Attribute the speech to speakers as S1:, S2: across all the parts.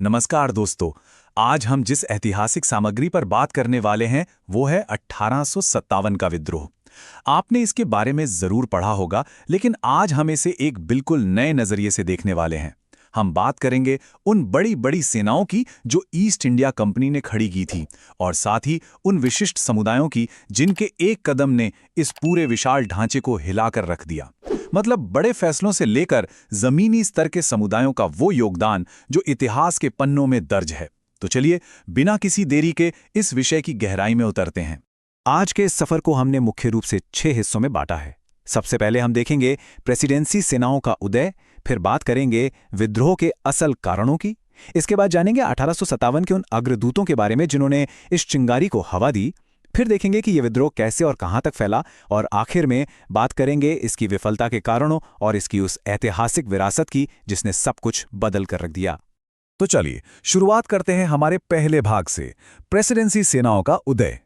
S1: नमस्कार दोस्तों। आज हम जिस ऐतिहासिक सामग्री पर बात करने वाले हैं वो है 1857 का विद्रोह। आपने इसके बारे में जरूर पढ़ा होगा, लेकिन आज हम इसे एक बिल्कुल नए नजरिए से देखने वाले हैं। हम बात करेंगे उन बड़ी बड़ी सेनाओं की जो ईस्ट इंडिया कंपनी ने खड़ी की थी, और साथ ही उन विशिष्ट समुदायों की जिनके एक कदम ने इस पूरे विशाल ढांचे को हिलाकर रख दिया। मतलब बड़े फैसलों से लेकर जमीनी स्तर के समुदायों का वो योगदान जो इतिहास के पन्नों में दर्ज है। तो चलिए बिना किसी देरी के इस विषय की गहराई में उतरते हैं। आज के इस सफर को हमने मुख्य रूप से 6 हिस्सों में बांटा है। सबसे पहले हम देखेंगे प्रेसिडेंसी सेनाओं का उदय, फिर बात करेंगे विद्रोह के असल कारणों की, इसके बाद जानेंगे 1857 के उन अग्रदूतों के बारे में जिन्होंने इस चिंगारी को हवा दी, फिर देखेंगे कि यह विद्रोह कैसे और कहां तक फैला, और आखिर में बात करेंगे इसकी विफलता के कारणों और इसकी उस ऐतिहासिक विरासत की जिसने सब कुछ बदल कर रख दिया।
S2: तो चलिए शुरुआत करते हैं हमारे पहले भाग से, प्रेसिडेंसी सेनाओं का उदय।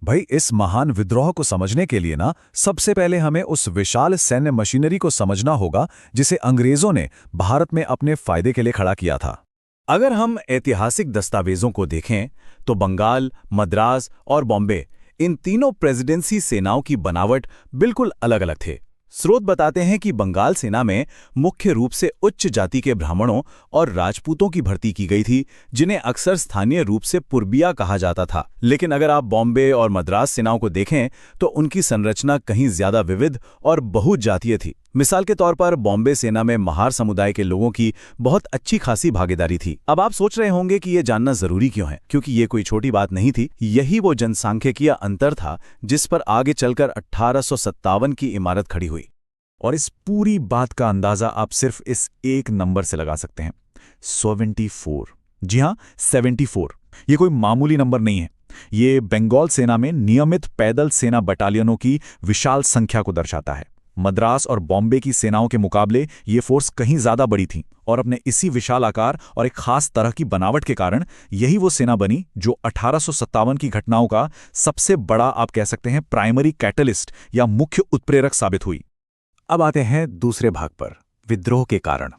S2: भाई, इस महान विद्रोह को समझने के लिए ना सबसे पहले हमें उस विशाल सैन्य मशीनरी को समझना होगा जिसे अंग्रेजों ने भारत में अपने फायदे के लिए खड़ा किया था। अगर हम ऐतिहासिक दस्तावेजों को देखें तो बंगाल, मद्रास और बॉम्बे, इन तीनों प्रेसिडेंसी सेनाओं की बनावट बिल्कुल अलग अलग थे। स्रोत बताते हैं कि बंगाल सेना में मुख्य रूप से उच्च जाति के ब्राह्मणों और राजपूतों की भर्ती की गई थी, जिन्हें अक्सर स्थानीय रूप से पुरबिया कहा जाता था। लेकिन अगर आप बॉम्बे और मद्रास सेनाओं को देखें तो उनकी संरचना कहीं ज्यादा विविध और बहुजातीय थी। मिसाल के तौर पर बॉम्बे सेना में महार समुदाय के लोगों की बहुत अच्छी खासी भागीदारी थी। अब आप सोच रहे होंगे कि यह जानना जरूरी क्यों है, क्योंकि ये कोई छोटी बात नहीं थी। यही वो जनसांख्यिकीय अंतर था जिस पर आगे चलकर 1857 की इमारत खड़ी हुई।
S1: और इस पूरी बात का अंदाजा आप सिर्फ इस एक नंबर से लगा सकते हैं, 74। जी हां, 74। ये कोई मामूली नंबर नहीं है। ये बंगाल सेना में नियमित पैदल सेना बटालियनों की विशाल संख्या को दर्शाता है। मद्रास और बॉम्बे की सेनाओं के मुकाबले ये फोर्स कहीं ज्यादा बड़ी थी, और अपने इसी विशाल आकार और एक खास तरह की बनावट के कारण यही वो सेना बनी जो 1857 की घटनाओं का सबसे बड़ा, आप कह सकते हैं, प्राइमरी कैटलिस्ट या मुख्य उत्प्रेरक साबित हुई। अब आते हैं दूसरे भाग पर, विद्रोह के कारण।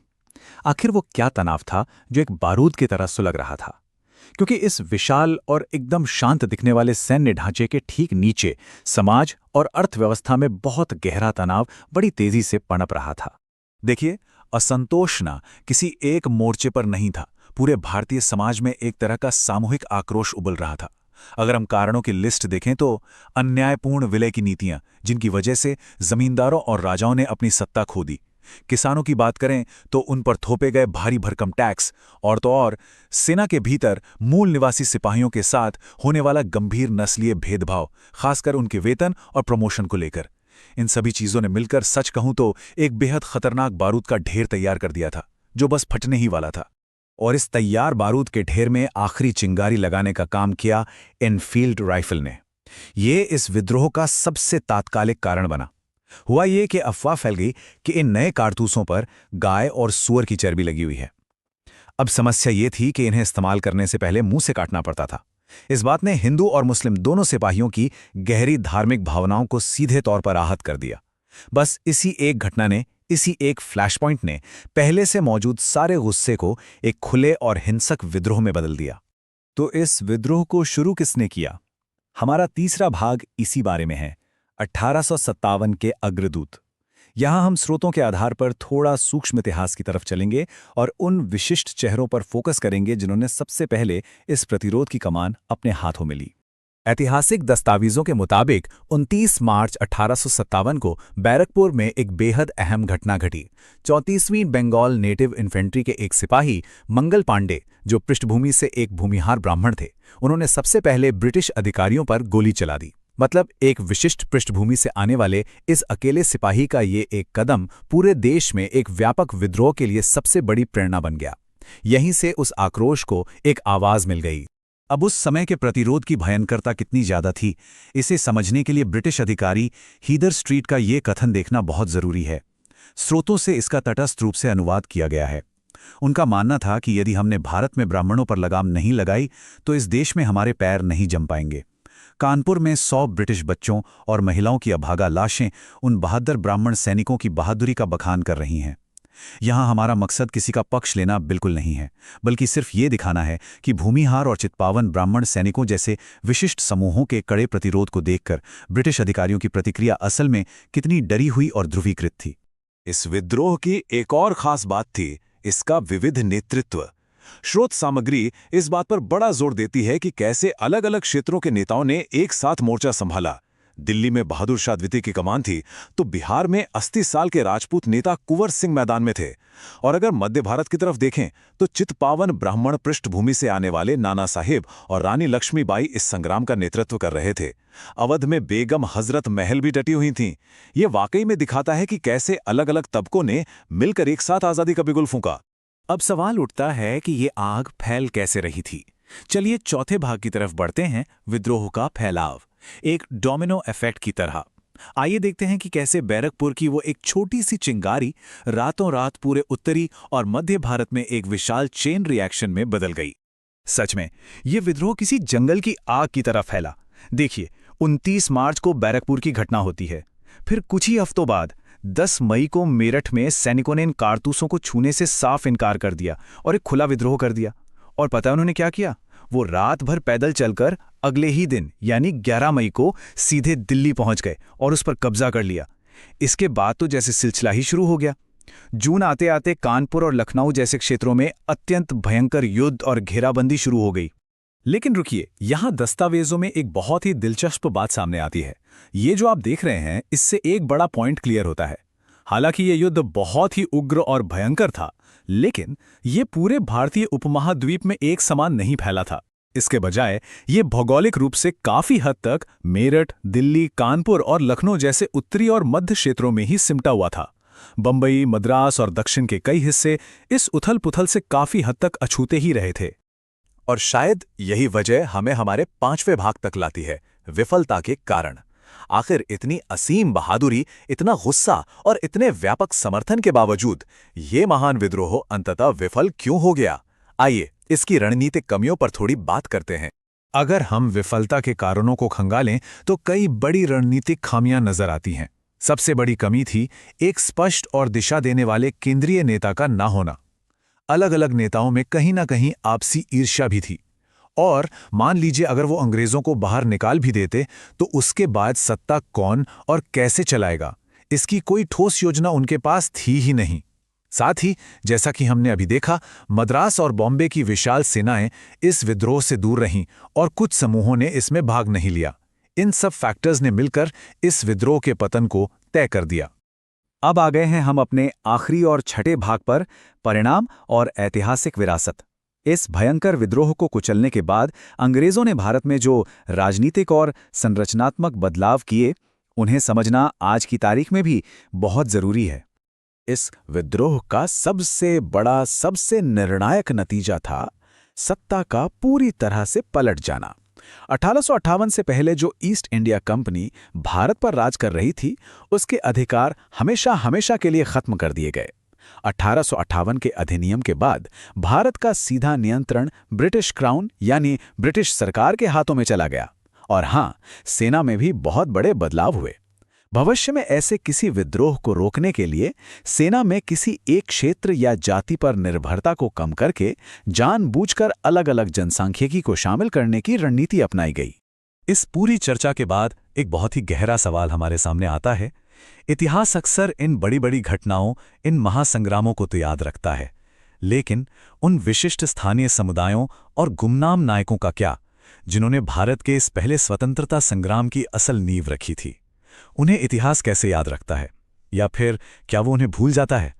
S1: आखिर वो क्या तनाव था जो एक बारूद की तरह सुलग रहा था? क्योंकि इस विशाल और एकदम शांत दिखने वाले सैन्य ढांचे के ठीक नीचे समाज और अर्थव्यवस्था में बहुत गहरा तनाव बड़ी तेजी से पनप रहा था। देखिए, असंतोष ना किसी एक मोर्चे पर नहीं था, पूरे भारतीय समाज में एक तरह का सामूहिक आक्रोश उबल रहा था। अगर हम कारणों की लिस्ट देखें तो अन्यायपूर्ण विलय की नीतियां जिनकी वजह से जमींदारों और राजाओं ने अपनी सत्ता खो दी, किसानों की बात करें तो उन पर थोपे गए भारी भरकम टैक्स, और तो और सेना के भीतर मूल निवासी सिपाहियों के साथ होने वाला गंभीर नस्लीय भेदभाव, खासकर उनके वेतन और प्रमोशन को लेकर, इन सभी चीजों ने मिलकर सच कहूं तो एक बेहद खतरनाक बारूद का ढेर तैयार कर दिया था जो बस फटने ही वाला था। और इस तैयार बारूद के ढेर में आखिरी चिंगारी लगाने का काम किया एनफील्ड राइफल ने। ये इस विद्रोह का सबसे तात्कालिक कारण बना। हुआ ये कि अफवाह फैल गई कि इन नए कारतूसों पर गाय और सूअर की चर्बी लगी हुई है। अब समस्या ये थी कि इन्हें इस्तेमाल करने से पहले मुंह से काटना पड़ता था। इस बात ने हिंदू और मुस्लिम दोनों सिपाहियों की गहरी धार्मिक भावनाओं को सीधे तौर पर आहत कर दिया। बस इसी एक घटना ने, इसी एक फ्लैश पॉइंट ने पहले से मौजूद सारे गुस्से को एक खुले और हिंसक विद्रोह में बदल दिया। तो इस विद्रोह को शुरू किसने किया? हमारा तीसरा भाग इसी बारे में है, 1857 के अग्रदूत। यहां हम स्रोतों के आधार पर थोड़ा सूक्ष्म इतिहास की तरफ चलेंगे और उन विशिष्ट चेहरों पर फोकस करेंगे जिन्होंने सबसे पहले इस प्रतिरोध की कमान अपने हाथों में ली। ऐतिहासिक दस्तावेजों के मुताबिक 29 मार्च 1857 को बैरकपुर में एक बेहद अहम घटना घटी। 34वीं बंगाल नेटिव इन्फेंट्री के एक सिपाही मंगल पांडे, जो पृष्ठभूमि से एक भूमिहार ब्राह्मण थे, उन्होंने सबसे पहले ब्रिटिश अधिकारियों पर गोली चला दी। मतलब एक विशिष्ट पृष्ठभूमि से आने वाले इस अकेले सिपाही का ये एक कदम पूरे देश में एक व्यापक विद्रोह के लिए सबसे बड़ी प्रेरणा बन गया। यहीं से उस आक्रोश को एक आवाज मिल गई। अब उस समय के प्रतिरोध की भयंकरता कितनी ज्यादा थी, इसे समझने के लिए ब्रिटिश अधिकारी हीदर स्ट्रीट का ये कथन देखना बहुत जरूरी है। स्रोतों से इसका तटस्थ रूप से अनुवाद किया गया है। उनका मानना था कि यदि हमने भारत में ब्राह्मणों पर लगाम नहीं लगाई तो इस देश में हमारे पैर नहीं जम पाएंगे। कानपुर में 100 ब्रिटिश बच्चों और महिलाओं की अभागा लाशें उन बहादुर ब्राह्मण सैनिकों की बहादुरी का बखान कर रही हैं। यहाँ हमारा मकसद किसी का पक्ष लेना बिल्कुल नहीं है, बल्कि सिर्फ ये दिखाना है कि भूमिहार और चित्पावन ब्राह्मण सैनिकों जैसे विशिष्ट समूहों के कड़े प्रतिरोध को देखकर ब्रिटिश अधिकारियों की प्रतिक्रिया असल में कितनी डरी हुई और ध्रुवीकृत थी।
S2: इस विद्रोह की एक और खास बात थी इसका विविध नेतृत्व। स्रोत सामग्री इस बात पर बड़ा जोर देती है कि कैसे अलग अलग क्षेत्रों के नेताओं ने एक साथ मोर्चा संभाला। दिल्ली में बहादुर शाह द्वितीय की कमान थी, तो बिहार में 80 साल के राजपूत नेता कुंवर सिंह मैदान में थे। और अगर मध्य भारत की तरफ देखें तो चित्पावन ब्राह्मण पृष्ठभूमि से आने वाले नाना साहेब और रानी लक्ष्मीबाई इस संग्राम का नेतृत्व कर रहे थे। अवध में बेगम हजरत महल भी डटी हुई थीं। ये वाकई में दिखाता है कि कैसे अलग अलग तबकों ने मिलकर एक साथ आज़ादी का बिगुल फूंका।
S1: अब सवाल उठता है कि ये आग फैल कैसे रही थी। चलिए चौथे भाग की तरफ बढ़ते हैं, विद्रोह का फैलाव, एक डोमिनो इफेक्ट की तरह। आइए देखते हैं कि कैसे बैरकपुर की वो एक छोटी सी चिंगारी रातों रात पूरे उत्तरी और मध्य भारत में एक विशाल चेन रिएक्शन में बदल गई। सच में ये विद्रोह किसी जंगल की आग की तरह फैला। देखिए, 29 मार्च को बैरकपुर की घटना होती है। फिर कुछ ही हफ्तों बाद 10 मई को मेरठ में सैनिकों ने इन कारतूसों को छूने से साफ इनकार कर दिया और एक खुला विद्रोह कर दिया। और पता है उन्होंने क्या किया? वो रात भर पैदल चलकर अगले ही दिन यानी 11 मई को सीधे दिल्ली पहुंच गए और उस पर कब्जा कर लिया। इसके बाद तो जैसे सिलसिला ही शुरू हो गया। जून आते आते कानपुर और लखनऊ जैसे क्षेत्रों में अत्यंत भयंकर युद्ध और घेराबंदी शुरू हो गई।
S2: लेकिन रुकिए, यहां दस्तावेजों में एक बहुत ही दिलचस्प बात सामने आती है। ये जो आप देख रहे हैं, इससे एक बड़ा पॉइंट क्लियर होता है। हालांकि ये युद्ध बहुत ही उग्र और भयंकर था, लेकिन ये पूरे भारतीय उपमहाद्वीप में एक समान नहीं फैला था। इसके बजाय ये भौगोलिक रूप से काफी हद तक मेरठ, दिल्ली, कानपुर और लखनऊ जैसे उत्तरी और मध्य क्षेत्रों में ही सिमटा हुआ था। बंबई, मद्रास और दक्षिण के कई हिस्से इस उथल पुथल से काफी हद तक अछूते ही रहे थे। और शायद यही वजह हमें हमारे 5वें भाग तक लाती है, विफलता के कारण। आखिर इतनी असीम बहादुरी, इतना गुस्सा और इतने व्यापक समर्थन के बावजूद ये महान विद्रोह अंततः विफल क्यों हो गया? आइए इसकी रणनीतिक कमियों पर थोड़ी बात करते हैं। अगर हम विफलता के कारणों को खंगालें तो कई बड़ी रणनीतिक खामियां नजर आती हैं। सबसे बड़ी कमी थी एक स्पष्ट और दिशा देने वाले केंद्रीय नेता का ना होना। अलग अलग नेताओं में कहीं ना कहीं आपसी ईर्ष्या भी थी। और मान लीजिए अगर वो अंग्रेजों को बाहर निकाल भी देते तो उसके बाद सत्ता कौन और कैसे चलाएगा, इसकी कोई ठोस योजना उनके पास थी ही नहीं। साथ ही जैसा कि हमने अभी देखा, मद्रास और बॉम्बे की विशाल सेनाएं इस विद्रोह से दूर रहीं और कुछ समूहों ने इसमें भाग नहीं लिया। इन सब फैक्टर्स ने मिलकर इस विद्रोह के पतन को तय कर दिया।
S1: अब आ गए हैं हम अपने आखिरी और छठे भाग पर, परिणाम और ऐतिहासिक विरासत। इस भयंकर विद्रोह को कुचलने के बाद अंग्रेजों ने भारत में जो राजनीतिक और संरचनात्मक बदलाव किए, उन्हें समझना आज की तारीख में भी बहुत जरूरी है।
S2: इस विद्रोह का सबसे बड़ा, सबसे निर्णायक नतीजा था सत्ता का पूरी तरह से पलट जाना। 1858 से पहले जो ईस्ट इंडिया कंपनी भारत पर राज कर रही थी, उसके अधिकार हमेशा हमेशा के लिए खत्म कर दिए गए। 1858 के अधिनियम के बाद भारत का सीधा नियंत्रण ब्रिटिश क्राउन यानी ब्रिटिश सरकार के हाथों में चला गया। और हां, सेना में भी बहुत बड़े बदलाव हुए। भविष्य में ऐसे किसी विद्रोह को रोकने के लिए सेना में किसी एक क्षेत्र या जाति पर निर्भरता को कम करके जानबूझकर अलग अलग जनसांख्यिकी को शामिल करने की रणनीति अपनाई गई। इस पूरी चर्चा के बाद एक बहुत ही गहरा सवाल हमारे सामने आता है। इतिहास अक्सर इन बड़ी बड़ी घटनाओं, इन महासंग्रामों को तो याद रखता है, लेकिन उन विशिष्ट स्थानीय समुदायों और गुमनाम नायकों का क्या, जिन्होंने भारत के इस पहले स्वतंत्रता संग्राम की असल नींव रखी थी? उन्हें इतिहास कैसे याद रखता है, या फिर क्या वो उन्हें भूल जाता है?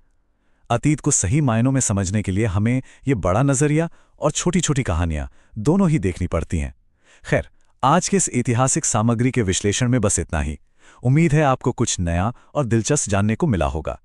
S2: अतीत को सही मायनों में समझने के लिए हमें ये बड़ा नजरिया और छोटी छोटी कहानियां दोनों ही देखनी पड़ती हैं। खैर, आज के इस ऐतिहासिक सामग्री के विश्लेषण में बस इतना ही। उम्मीद है आपको कुछ नया और दिलचस्प जानने को मिला होगा।